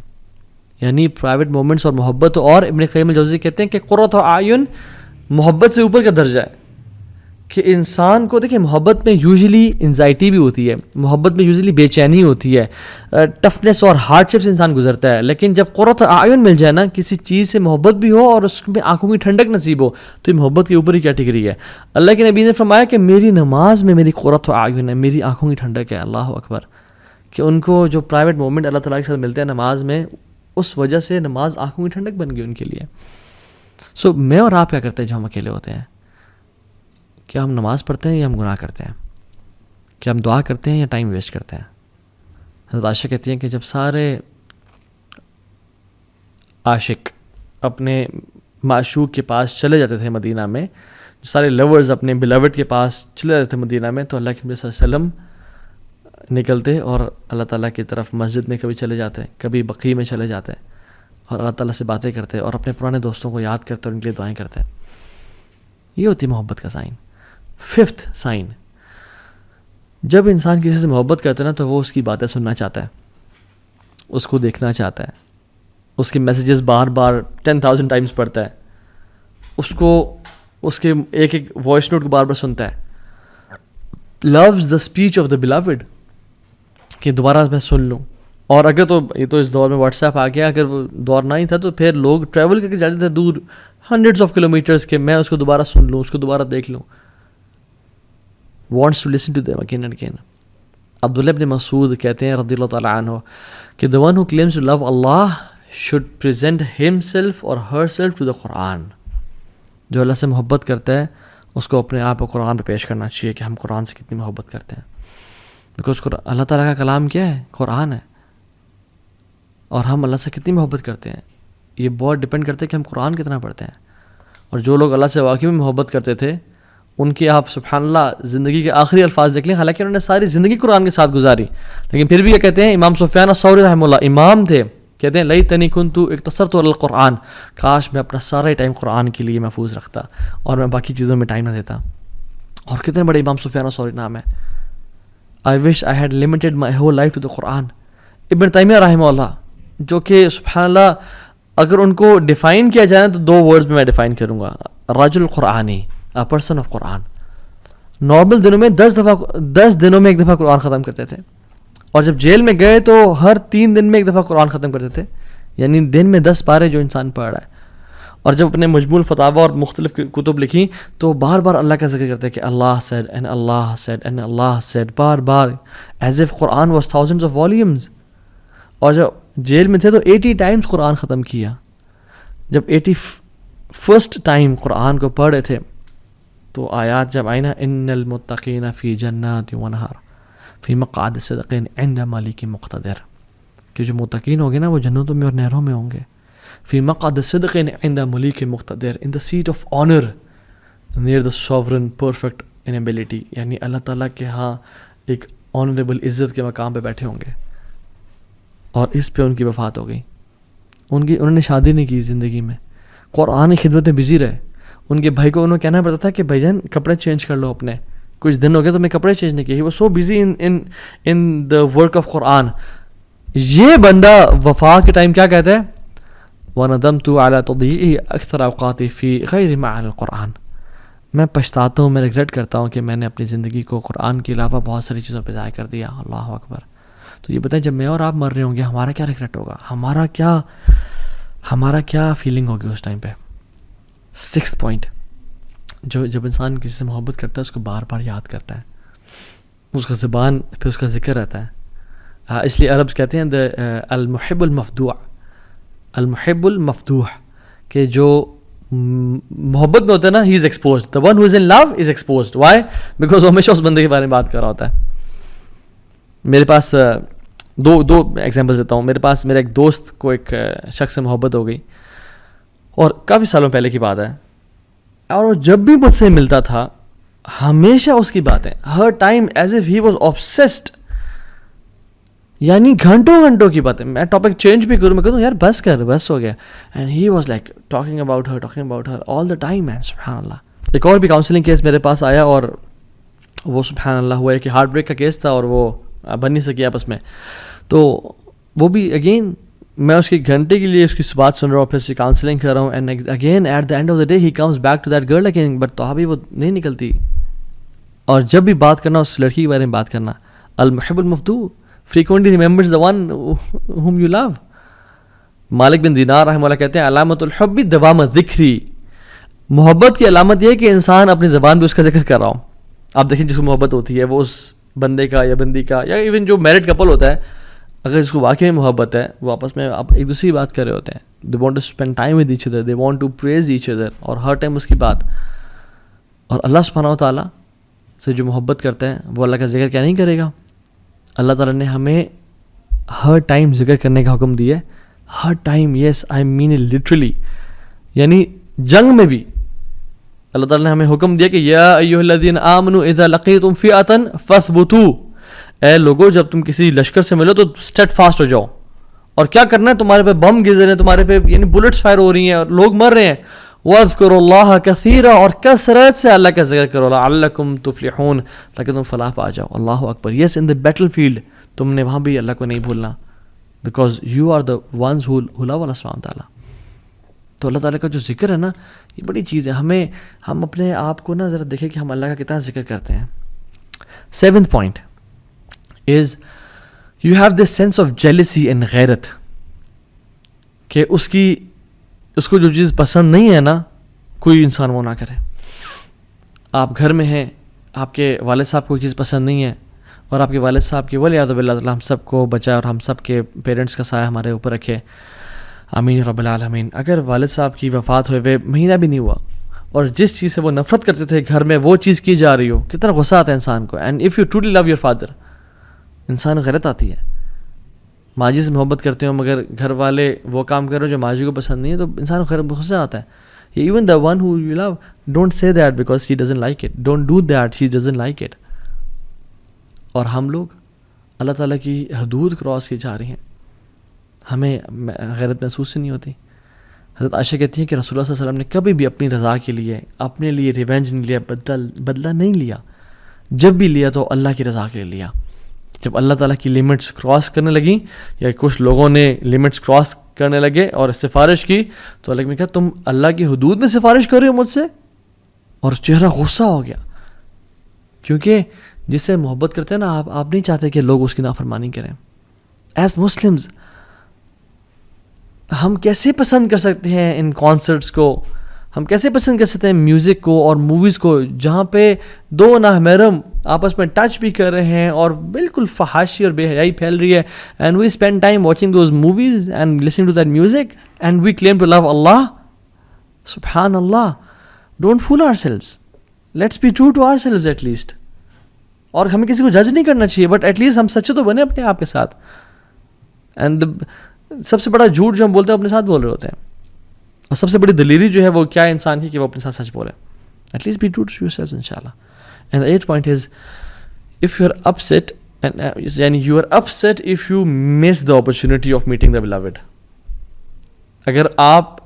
یعنی پرائیویٹ مومنٹس اور محبت. اور ابن قیم الجوزی کہتے ہیں کہ قرۃ اعین محبت سے اوپر کا درجہ ہے, کہ انسان کو دیکھیں محبت میں یوزلی انزائٹی بھی ہوتی ہے, محبت میں یوزلی بے چینی ہوتی ہے, ٹفنس اور ہارڈ شپ سے انسان گزرتا ہے. لیکن جب قرۃ اعین مل جائے نا, کسی چیز سے محبت بھی ہو اور اس میں آنکھوں کی ٹھنڈک نصیب ہو, تو یہ محبت کے اوپر ہی کیٹیگری ہے. اللہ کے نبی نے فرمایا کہ میری نماز میں میری قرۃ اعین ہے, میری آنکھوں کی ٹھنڈک ہے. اللہ اکبر. کہ ان کو جو پرائیویٹ مومنٹ اللہ تعالیٰ کے ساتھ ملتے ہیں نماز میں, اس وجہ سے نماز آنکھوں کی ٹھنڈک بن گئی ان کے لیے. سو میں اور آپ کیا کرتے ہیں جب ہم اکیلے ہوتے ہیں؟ کیا ہم نماز پڑھتے ہیں یا ہم گناہ کرتے ہیں؟ کیا ہم دعا کرتے ہیں یا ٹائم ویسٹ کرتے ہیں؟ حضرت عائشہ کہتی ہیں کہ جب سارے عاشق اپنے معشوق کے پاس چلے جاتے تھے مدینہ میں, سارے لورز اپنے بلاوڈ کے پاس چلے جاتے تھے مدینہ میں, تو اللہ کے نبی صلی اللہ علیہ وسلم نکلتے اور اللہ تعالیٰ کی طرف مسجد میں کبھی چلے جاتے, کبھی بقیع میں چلے جاتے, اور اللہ تعالیٰ سے باتیں کرتے اور اپنے پرانے دوستوں کو یاد کرتے اور ان کے لیے دعائیں کرتے. یہ ہوتی ہے محبت کا سائن. ففتھ سائن, جب انسان کسی سے محبت کرتا ہے نا تو وہ اس کی باتیں سننا چاہتا ہے, اس کو دیکھنا چاہتا ہے, اس کے میسیجز بار بار 10,000 ٹائمز پڑھتا ہے, اس کے ایک ایک وائس نوٹ کو بار بار سنتا ہے. Loves the speech of the beloved, کہ دوبارہ میں سن لوں. اور اگر تو یہ تو اس دور میں واٹس ایپ آ گیا, اگر وہ دور نہ ہی تھا تو پھر لوگ ٹریول کر کے جاتے تھے دور ہنڈریڈس آف کلومیٹرس کے, میں اس کو دوبارہ سن لوں, اس کو دوبارہ دیکھ لوں. Wants to listen to them again and again. Abdullah ibn Masood کہتے ہیں رضی اللہ تعالیٰ عنہ کہ the one who claims to love Allah should present himself or herself to the Quran. جو اللہ سے محبت کرتا ہے اس کو اپنے آپ کو قرآن پہ پیش کرنا چاہیے کہ ہم قرآن سے کتنی محبت کرتے ہیں. بیکاز اللہ تعالیٰ کا کلام کیا ہے؟ قرآن ہے. اور ہم اللہ سے کتنی محبت کرتے ہیں یہ بہت ڈپینڈ کرتا ہے کہ ہم قرآن کتنا پڑھتے ہیں. اور جو لوگ اللہ سے واقعی میں محبت کرتے تھے ان کی آپ سبحان اللہ زندگی کے آخری الفاظ دیکھ لیں, حالانکہ انہوں نے ساری زندگی قرآن کے ساتھ گزاری, لیکن پھر بھی یہ کہتے ہیں, امام سفیان الثوری رحمہ اللہ امام تھے, کہتے ہیں لیتنی کنت اقتصرت علی القرآن, کاش میں اپنا سارا ٹائم قرآن کے لیے محفوظ رکھتا اور میں باقی چیزوں میں ٹائم نہ دیتا. اور کتنے بڑے امام سفیان الثوری نام ہے. I wish I had limited my whole life to the Quran. ابن تیمیہ رحمہ اللہ, جو کہ سبحان اللہ اگر ان کو ڈیفائن کیا جائے تو 2 ورڈز میں ڈیفائن کروں گا, رجل قرآنی, a person of Quran. Normal دنوں میں 10 دنوں میں ایک دفعہ قرآن ختم کرتے تھے, اور جب جیل میں گئے تو ہر 3 دن میں ایک دفعہ قرآن ختم کرتے تھے, یعنی دن میں 10 پارے جو انسان پڑھ رہا ہے. اور جب اپنے مجموع الفتاوی اور مختلف کتب لکھی تو بار بار اللہ کا ذکر کرتے ہیں کہ اللہ said and Allah said and Allah said, bar bar as if Quran was thousands of volumes. اور جب جیل میں تھے تو 80 ٹائمز قرآن ختم کیا. جب 81st ٹائم قرآن کو پڑھ رہے تھے تو آیات جب آئی نا ان المتقین فی جنات ونہر فی مقعد صدق عند ملک مقتدر، کہ جو متقین ہوں گے نا وہ جنتوں میں اور نہروں میں ہوں گے. فی مقعد صدق عند ملک مقتدر، in the seat of honour near the sovereign perfect in ability, یعنی اللہ تعالیٰ کے ہاں ایک آنریبل عزت کے مقام پہ بیٹھے ہوں گے. اور اس پہ ان کی وفات ہو گئی. انہوں نے شادی نہیں کی زندگی میں، قرآن کی خدمت میں بزی رہے. ان کے بھائی کو انہوں کہنا پڑتا تھا کہ بھائی جان کپڑے چینج کر لو اپنے، کچھ دن ہو گئے تو میں کپڑے چینج نہیں کیے. He was so busy in the work of Quran. یہ بندہ وفات کے ٹائم کیا کہتا ہے؟ وَنَدَمْتُ عَلَىٰ تَضْيِيعِهِ أَكْثَرَ أَوْقَاتِي فِي غَيْرِ مَعَانِ الْقُرْآنِ. میں پچھتاتا ہوں، میں ریگریٹ کرتا ہوں کہ میں نے اپنی زندگی کو قرآن کے علاوہ بہت ساری چیزوں پہ ضائع کر دیا. اللہ اکبر. تو یہ بتائیں جب میں اور آپ مر رہے ہوں گے ہمارا کیا ریگریٹ ہوگا، ہمارا کیا فیلنگ ہوگی اس ٹائم پہ. 6th پوائنٹ، جب انسان کسی سے محبت کرتا ہے اس کو بار بار یاد کرتا ہے، اس کا زبان پہ اس کا ذکر رہتا ہے. اس لیے عربز کہتے ہیں المحب المفدوع، المحب المفدوح، کہ جو محبت میں ہوتا ہے نا he is exposed. The one who is in love is exposed. Why? Because وہ ہمیشہ اس بندے کے بارے میں بات کر رہا ہوتا ہے. میرے پاس دو ایگزامپل دیتا ہوں. میرا ایک دوست کو ایک شخص سے محبت ہو گئی اور کافی سالوں پہلے کی بات ہے، اور وہ جب بھی مجھ سے ملتا تھا ہمیشہ اس کی باتیں، ہر time as if he was obsessed, یعنی گھنٹوں کی باتیں. میں ٹاپک چینج بھی کروں، میں کہتا ہوں یار بس ہو گیا. And he was like talking about her all the time. Man سبحان اللہ. ایک اور بھی کاؤنسلنگ کیس میرے پاس آیا اور وہ سبحان اللہ ہوا ہے کہ ہارٹ بریک کا کیس تھا اور وہ بن نہیں سکی آپس میں. تو وہ بھی اگین میں اس کی گھنٹے کے لیے اس کی بات سن رہا ہوں، پھر اس کی کاؤنسلنگ کر رہا ہوں. And again at the end of the day he comes back to that girl again, but تو ابھی وہ نہیں نکلتی. اور جب بھی بات کرنا اس لڑکی کے بارے میں بات کرنا، المحب المفدو frequently remembers the one whom you love. مالک بن دینار رحمہ اللہ کہتے ہیں علامت الحب دوام ذکری. محبت کی علامت یہ ہے کہ انسان اپنی زبان پہ اس کا ذکر کر رہا ہوں. آپ دیکھیں جس کو محبت ہوتی ہے وہ اس بندے کا یا بندی کا یا ایون جو میرڈ کپل ہوتا ہے، اگر اس کو واقعی محبت ہے وہ آپس میں ایک دوسری کی بات کر رہے ہوتے ہیں. they want to spend time with each other, they want to praise each other، اور ہر ٹائم اس کی بات. اور اللہ سبحانہ و تعالیٰ سے جو محبت کرتا ہے وہ اللہ کا ذکر کیا نہیں کرے گا؟ اللہ تعالیٰ نے ہمیں ہر ٹائم ذکر کرنے کا حکم دیا ہے. ہر time, yes I mean it literally. یعنی جنگ میں بھی اللہ تعالیٰ نے ہمیں حکم دیا کہ یا ایھا الذین آمنوا اذا لقیتم فئۃ فاثبتوا. اے لوگو جب تم کسی لشکر سے ملو تو اسٹیڈ فاسٹ ہو جاؤ. اور کیا کرنا ہے؟ تمہارے پہ بم گر رہے ہیں، تمہارے پہ یعنی بلٹس فائر ہو رہی ہیں اور لوگ مر رہے ہیں. واذکروا اللہ کثیرا، اور کثرت سے اللہ کا ذکر کرو، لعلکم تفلحون، تاکہ تم فلاح پا جاؤ. اللہ اکبر. یس ان دا بیٹل فیلڈ تم نے وہاں بھی اللہ کو نہیں بھولنا، because you are the ones who love Allah سبحانہ تعالیٰ. تو اللہ تعالیٰ کا جو ذکر ہے نا یہ بڑی چیز ہے. ہم اپنے آپ کو نا ذرا دیکھیں کہ ہم اللہ کا کتنا ذکر کرتے ہیں. 7th point is you have this sense of jealousy and غیرت، کہ اس کو جو چیز پسند نہیں ہے نا کوئی انسان وہ نہ کرے. آپ گھر میں ہیں، آپ کے والد صاحب کو کوئی چیز پسند نہیں ہے، اور آپ کے والد صاحب کی ولیعذ باللہ تعالیٰ ہم سب کو بچائے اور ہم سب کے پیرنٹس کا سایہ ہمارے اوپر رکھے، آمین رب العالمین. اگر والد صاحب کی وفات ہوئے مہینہ بھی نہیں ہوا اور جس چیز سے وہ نفرت کرتے تھے گھر میں وہ چیز کی جا رہی ہو، کتنا غصہ آتا ہے انسان کو. And if you truly love your father, انسان غیرت آتی ہے. ماجی سے محبت کرتے ہو مگر گھر والے وہ کام کر رہے ہو جو ماجی کو پسند نہیں ہے، تو انسان کو غصہ آتا ہے. Even the one who you love don't say that because she doesn't like it, don't do that she doesn't like it. اور ہم لوگ اللہ تعالیٰ کی حدود کراس کی جا رہی ہیں، ہمیں غیرت محسوس نہیں ہوتی. حضرت عائشہ کہتی ہیں کہ رسول اللہ صلی اللہ علیہ وسلم نے کبھی بھی اپنی رضا کے لیے، اپنے لیے ریونج نہیں لیا، بدلہ نہیں لیا. جب بھی لیا تو اللہ کی رضا کے لیے لیا. جب اللہ تعالیٰ کی لمٹس کراس کرنے لگیں یا کچھ لوگوں نے لمٹس کراس کرنے لگے اور سفارش کی تو اللہ نے کہا تم اللہ کی حدود میں سفارش کر رہے ہو مجھ سے، اور چہرہ غصہ ہو گیا. کیونکہ جس سے محبت کرتے ہیں نا آپ نہیں چاہتے کہ لوگ اس کی نافرمانی کریں. ایز مسلمز ہم کیسے پسند کر سکتے ہیں ان کانسرٹس کو, ہم کیسے پسند کر سکتے ہیں میوزک کو اور موویز کو جہاں پہ دو نامحرم آپس میں ٹچ بھی کر رہے ہیں اور بالکل فحاشی اور بے حیائی پھیل رہی ہے, and we spend time watching those movies and listening to that music and we claim to love Allah. سبحان Allah, don't fool ourselves, let's be true to ourselves at least. اور ہمیں کسی کو جج نہیں کرنا چاہیے, بٹ ایٹ لیسٹ ہم سچے تو بنے اپنے آپ کے ساتھ. اینڈ سب سے بڑا جھوٹ جو ہم بولتے ہیں اپنے ساتھ بول رہے ہوتے ہیں, اور سب سے بڑی دلیری جو ہے وہ کیا ہے انسان کی کہ وہ اپنے ساتھ سچ بولے. At least be true to yourself انشاءاللہ. And the 8th point is, if you are upset, یعنی you are upset if you miss the opportunity of meeting the beloved. اگر آپ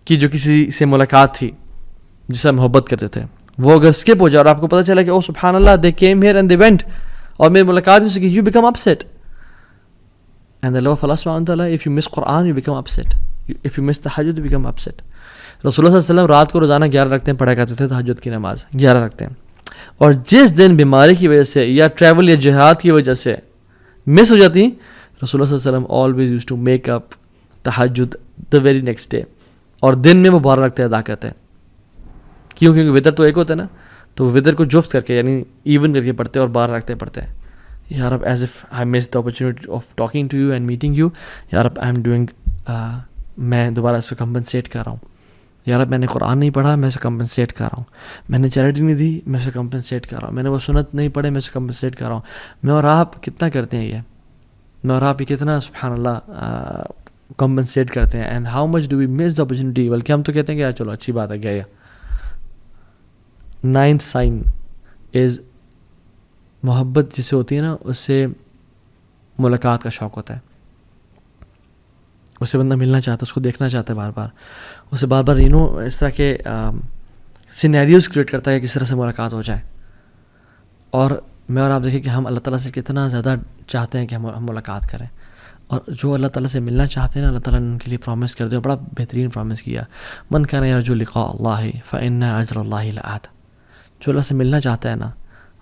کی جو کسی سے ملاقات تھی جس سے محبت کرتے تھے وہ اگر اسکپ ہو جائے اور آپ کو پتہ چلا کہ او سبحان اللہ they came here and they went اور میری ملاقات ہو سکی, you become upset. And the love of Allah subhanahu wa ta'ala, if you miss Quran you become upset. If you miss tahajjud you become upset. رسول اللہ صلی اللہ علیہ وسلم رات کو روزانہ 11 رکعتیں پڑھا کرتے تھے, تہجد کی نماز 11 رکعتیں. اور جس دن بیماری کی وجہ سے یا ٹریول یا جہاد کی وجہ سے مس ہو جاتی, رسول اللہ صلی اللہ علیہ وسلم always used to make up تہجد the very next day, اور دن میں وہ 12 رکعتیں ادا کرتے ہیں. کیونکہ وطر تو ایک ہوتا ہے نا, تو وطر کو جفت کر کے یعنی ایون کر کے پڑھتے ہیں اور 12 رکعتیں پڑھتے ہیں. یا رب as if I miss the opportunity of talking to you and meeting you, یا رب آئی ایم ڈوئنگ, میں دوبارہ اس کو کمپنسیٹ کر رہا ہوں. یا رب میں نے قرآن نہیں پڑھا, میں اسے کمپنسیٹ کر رہا ہوں. میں نے چیریٹی نہیں دی, میں اسے کمپنسیٹ کر رہا ہوں. میں نے وہ سنت نہیں پڑھے, میں اسے کمپنسیٹ کر رہا ہوں. میں اور آپ کتنا کرتے ہیں یہ, میں اور آپ یہ کتنا سبحان اللہ کمپنسیٹ کرتے ہیں. And how much do we miss the opportunity. بلکہ ہم تو کہتے ہیں کہ یار چلو اچھی بات ہے, گیا یہ. 9th سائن از محبت جسے ہوتی ہے نا, اس سے ملاقات کا شوق ہوتا ہے. اس سے بندہ ملنا چاہتا ہے, اس کو دیکھنا چاہتا ہے بار بار, اس سے بار بار اس طرح کے سینیریوز کریٹ کرتا ہے کہ کس طرح سے ملاقات ہو جائے. اور میں اور آپ دیکھیں کہ ہم اللہ تعالیٰ سے کتنا زیادہ چاہتے ہیں کہ ہم ملاقات کریں. اور جو اللہ تعالیٰ سے ملنا چاہتے ہیں نا, اللہ تعالیٰ نے ان کے لیے پرومس کر دیا, بڑا بہترین پرومس کیا, من کان یرجو لقاء اللہ فإن اجر اللہ لآت. جو اللہ سے ملنا چاہتا ہے نا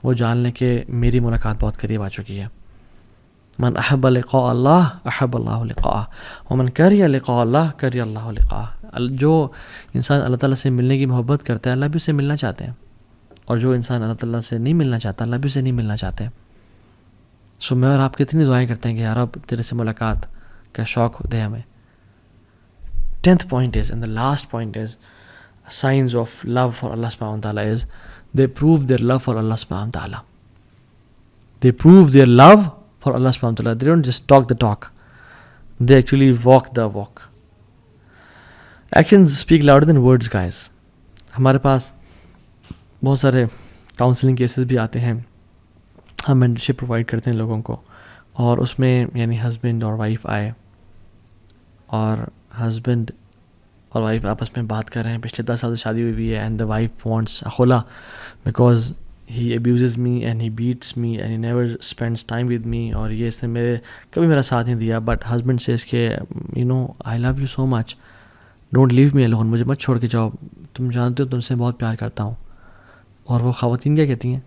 وہ جان لیں کہ میری ملاقات بہت قریب آ چکی ہے. من احب لقاء اللہ احب اللہ لقاءہ ومن کریہ لقاء اللہ کریہ اللہ لقاءہ. جو انسان اللہ تعالیٰ سے ملنے کی محبت کرتا ہے اللہ بھی اسے ملنا چاہتے ہیں, اور جو انسان اللہ تعالیٰ سے نہیں ملنا چاہتا اللہ بھی اسے نہیں ملنا چاہتے. سو میں اور آپ کتنی دعائیں کرتے ہیں کہ یار اب تیرے سے ملاقات کا شوق دے ہمیں. 10th point is, and the last point is, signs of love for Allah subhanahu wa ta'ala is they prove their love for Allah subhanahu wa ta'ala. They prove their love for Allah subhanahu wa ta'ala. They don't just talk the talk, they actually walk the walk. Actions speak louder than words, guys. ہمارے پاس بہت سارے counselling cases بھی آتے ہیں, ہم mentorship provide کرتے ہیں لوگوں کو, اور اس میں یعنی ہسبینڈ اور وائف آئے اور ہسبینڈ اور وائف آپس میں بات کر رہے ہیں, پچھلے 10 سال سے شادی ہوئی ہے, اینڈ دا وائف وانٹس خلا because he abuses me and he beats me and he never spends time with me, اور یہ اس نے کبھی میرا ساتھ نہیں دیا. بٹ ہسبینڈ سے اس کے I love you so much, don't leave me alone, مجھے مت چھوڑ کے جاؤ, تم جانتے ہو تم سے بہت پیار کرتا ہوں. اور وہ خواتین کیا کہتی ہیں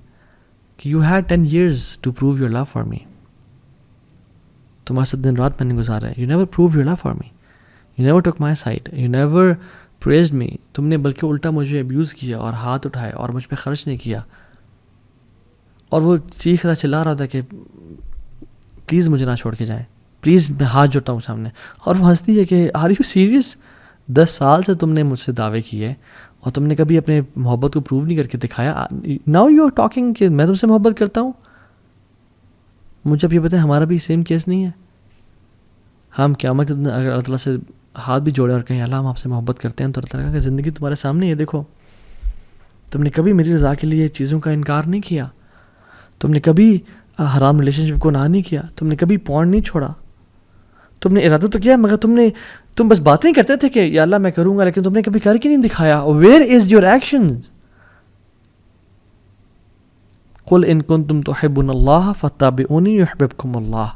کہ you had 10 years to prove your love for me. تمہارے ساتھ دن رات میں نے گزارا ہے, you never prove your love for me, you never took my side, you never praised me. تم نے بلکہ الٹا مجھے ابیوز کیا اور ہاتھ اٹھائے اور مجھ پہ خرچ نہیں کیا. اور وہ چیخ رہا چلا رہا تھا کہ پلیز مجھے نہ چھوڑ کے جائیں, پلیز میں ہاتھ جوڑتا ہوں سامنے. اور وہ ہنستی ہے کہ آر یو سیریس, 10 سال سے تم نے مجھ سے دعوے کیے اور تم نے کبھی اپنے محبت کو پروو نہیں کر کے دکھایا. ناؤ یو آر ٹاکنگ کہ میں تم سے محبت کرتا ہوں. مجھے اب یہ بتائیں ہمارا بھی سیم کیس نہیں ہے؟ ہم قیامت اگر اللہ تعالیٰ سے ہاتھ بھی جوڑیں اور کہیں اللہ ہم آپ سے محبت کرتے ہیں, تو اللہ تعالیٰ کہ زندگی تمہارے سامنے ہے, دیکھو تم نے کبھی میری رضا کے لیے چیزوں کا انکار نہیں کیا, تم نے کبھی حرام ریلیشن شپ کو نہ نہیں کیا, تم نے کبھی پورن نہیں چھوڑا, تم نے ارادہ تو کیا مگر تم بس باتیں کرتے تھے کہ یا اللہ میں کروں گا, لیکن تم نے کبھی کر کے نہیں دکھایا. Where is your actions? قل ان کنتم تحبون اللہ فاتبعونی یحببکم اللہ.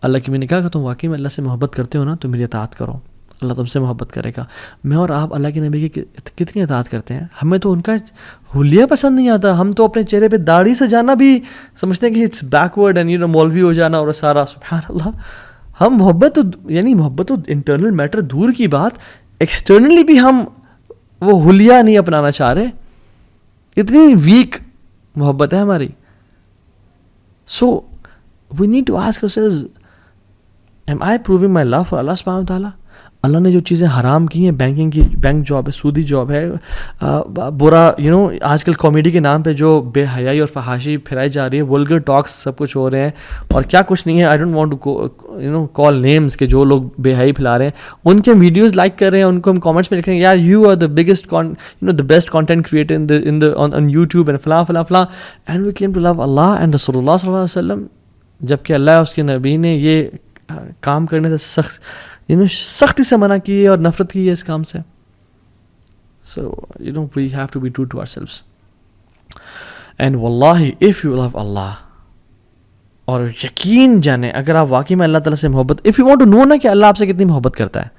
اللہ کی میں نے کہا کہ تم واقعی میں اللہ سے محبت کرتے ہو نا تو میری اطاعت کرو, اللہ تم سے محبت کرے گا. میں اور آپ اللہ کے نبی کی کتنی اطاعت کرتے ہیں؟ ہمیں تو ان کا حلیہ پسند نہیں آتا. ہم تو اپنے چہرے پہ داڑھی سجانا بھی سمجھتے ہیں کہ اٹس بیکورڈ اینڈ مولوی ہو جانا اور سارا. سبحان اللہ, ہم محبت تو یعنی محبت تو انٹرنل میٹر دور کی بات، ایکسٹرنلی بھی ہم وہ حلیہ نہیں اپنانا چاہ رہے. اتنی ویک محبت ہے ہماری. So we need to ask ourselves, am I proving my love for Allah subhanahu wa ta'ala? اللہ نے جو چیزیں حرام کی ہیں، بینکنگ کی، بینک جاب ہے، سودی جاب ہے، برا آج کل کامیڈی کے نام پہ جو بے حیائی اور فحاشی پھیلائی جا رہی ہے، ولگر ٹاکس سب کچھ ہو رہے ہیں اور کیا کچھ نہیں ہے. I don't want to call names کہ جو لوگ بے حیائی پھیلا رہے ہیں ان کے ویڈیوز لائک کر رہے ہیں، ان کو ہم کامنٹس میں لکھ رہے ہیں یار you are the biggest the best content creator on YouTube and فلاں فلاں فلاں، and we claim to love اللہ اینڈ رسول اللہ صلی اللہ علیہ وسلم، جبکہ اللہ اور اس کے نبی نے یہ کام کرنے سے سختی سے منع کی ہے اور نفرت کی ہے اس کام سے. So we have to be true to ourselves. And واللہ اف یو لو اللہ، اور یقین جانیں اگر آپ واقعی میں اللہ تعالیٰ سے محبت، if you want to know نا کہ اللہ آپ سے کتنی محبت کرتا ہے،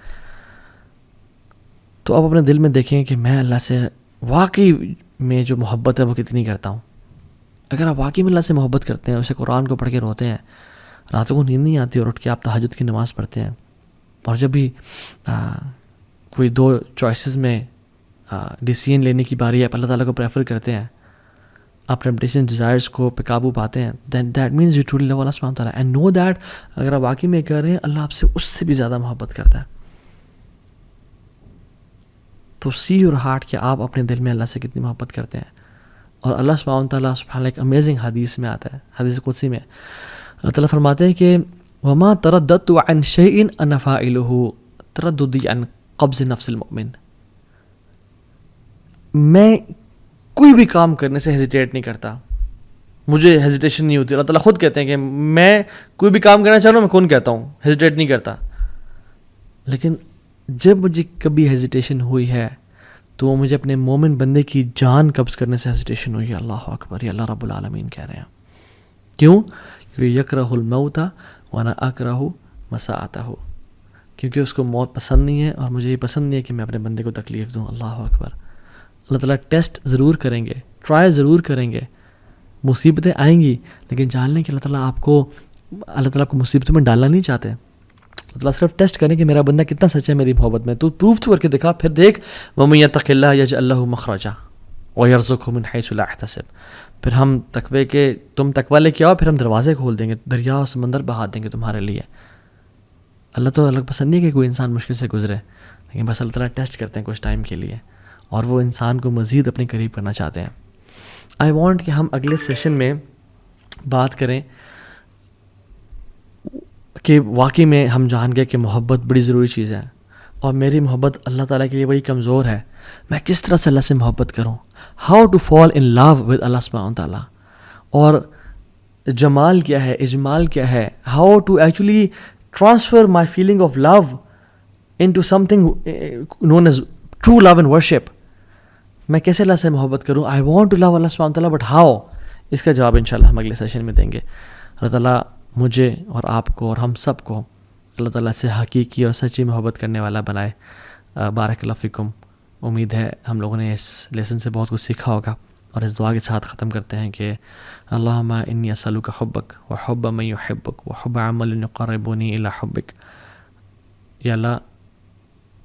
تو آپ اپنے دل میں دیکھیں کہ میں اللہ سے واقعی میں جو محبت ہے وہ کتنی کرتا ہوں. اگر آپ واقعی میں اللہ سے محبت کرتے ہیں، اسے قرآن کو پڑھ کے روتے ہیں، راتوں کو نیند نہیں آتی اور اٹھ کے آپ تہجد کی نماز پڑھتے ہیں، اور جب بھی کوئی دو چوائسیز میں ڈیسیژن لینے کی باری ہے آپ اللہ تعالیٰ کو پریفر کرتے ہیں، آپ ٹیمپٹیشن ڈیزائرس کو پہ قابو پاتے ہیں، then that means you truly love Allah سبحانہ تعالیٰ اینڈ نو دیٹ اگر آپ واقعی میں کر رہے ہیں اللہ آپ سے اس سے بھی زیادہ محبت کرتا ہے. تو سی یور ہارٹ کہ آپ اپنے دل میں اللہ سے کتنی محبت کرتے ہیں. اور اللہ سبحانہ تعالیٰ ایک امیزنگ حدیث میں آتا ہے، حدیث قدسی میں اللہ تعالیٰ فرماتے ہیں کہ وما ترددت عن شيء انا فاعله ترددي عن قبض نفس المؤمن. میں کوئی بھی کام کرنے سے ہیزیٹیٹ نہیں کرتا، مجھے ہیزیٹیشن نہیں ہوتی. اللہ تعالیٰ خود کہتے ہیں کہ میں کوئی بھی کام کرنا چاہ رہا ہوں، میں کون کہتا ہوں ہیزیٹیٹ نہیں کرتا. لیکن جب مجھے کبھی ہیزیٹیشن ہوئی ہے تو وہ مجھے اپنے مومن بندے کی جان قبض کرنے سے ہیزیٹیشن ہوئی ہے. اللہ اکبر، یہ اللہ رب العالمین کہہ رہے ہیں. کیوں؟ کیونکہ یکرہ الموت وانا اکرہ مساءتہ، کیونکہ اس کو موت پسند نہیں ہے اور مجھے یہ پسند نہیں ہے کہ میں اپنے بندے کو تکلیف دوں. اللہ اکبر. اللہ تعالیٰ ٹیسٹ ضرور کریں گے، ٹرائی ضرور کریں گے، مصیبتیں آئیں گی، لیکن جان لیں کہ اللہ تعالیٰ آپ کو مصیبتوں میں ڈالنا نہیں چاہتے. اللہ تعالیٰ صرف ٹیسٹ کریں کہ میرا بندہ کتنا سچا ہے میری محبت میں. تو پروف کر کے دکھا، پھر دیکھ وَمَن يَتَّقِ اللَّهَ يَجْعَل لَهُ مَخْرَجًا وَيَرْزُقْهُ مِنْ حَيْثُ لَا يَحْتَسِبُ. پھر ہم تقوی کے تم تقوی لے کے آؤ، پھر ہم دروازے کھول دیں گے، دریا اور سمندر بہا دیں گے تمہارے لیے. اللہ تو الگ پسند نہیں کہ کوئی انسان مشکل سے گزرے، لیکن بس اللہ تعالیٰ ٹیسٹ کرتے ہیں کچھ ٹائم کے لیے، اور وہ انسان کو مزید اپنے قریب کرنا چاہتے ہیں. آئی وانٹ کہ ہم اگلے سیشن میں بات کریں کہ واقعی میں ہم جان گئے کہ محبت بڑی ضروری چیز ہے، اور میری محبت اللہ تعالیٰ کے لیے بڑی کمزور ہے. میں کس طرح سے اللہ سے محبت کروں، how to fall in love with Allah سبحانہ تعالیٰ. اور جمال کیا ہے، اجمال کیا ہے، how to actually transfer my feeling of love into something known as true love and worship. میں کیسے اللہ سے محبت کروں؟ I want to love Allah سبحانہ تعالیٰ، بٹ ہاؤ؟ اس کا جواب انشاءاللہ ہم اگلے سیشن میں دیں گے. اللہ تعالیٰ مجھے اور آپ کو اور ہم سب کو اللہ تعالیٰ سے حقیقی اور سچی محبت کرنے والا بنائے. بارک اللہ فیکم. امید ہے ہم لوگوں نے اس لیسن سے بہت کچھ سیکھا ہوگا، اور اس دعا کے ساتھ ختم کرتے ہیں کہ اللہم انی اسألک حبک وحب من یحبک وحب عمل یقربنی الی حبک. یا اللہ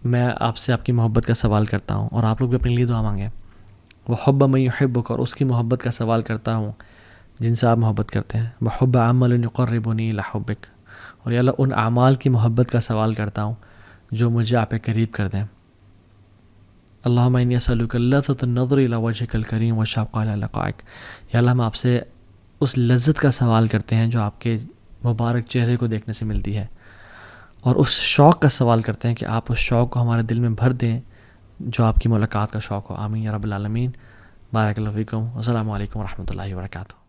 میں آپ سے آپ کی محبت کا سوال کرتا ہوں، اور آپ لوگ بھی اپنے لیے دعا مانگیں. وحب من یحبک، اور اس کی محبت کا سوال کرتا ہوں جن سے آپ محبت کرتے ہیں. وحب عمل یقربنی الی حبک، اور یا اللہ ان اعمال کی محبت کا سوال کرتا ہوں جو مجھے آپ کے قریب کر دیں. اللہم انی اسألک لذۃ النظر الی وجہک الکریم والشوق الی لقائک. یا اللہ ہم آپ سے اس لذت کا سوال کرتے ہیں جو آپ کے مبارک چہرے کو دیکھنے سے ملتی ہے، اور اس شوق کا سوال کرتے ہیں کہ آپ اس شوق کو ہمارے دل میں بھر دیں جو آپ کی ملاقات کا شوق ہو. آمین یا رب العالمین. بارک اللہ فیکم. السلام علیکم ورحمۃ اللہ وبرکاتہ.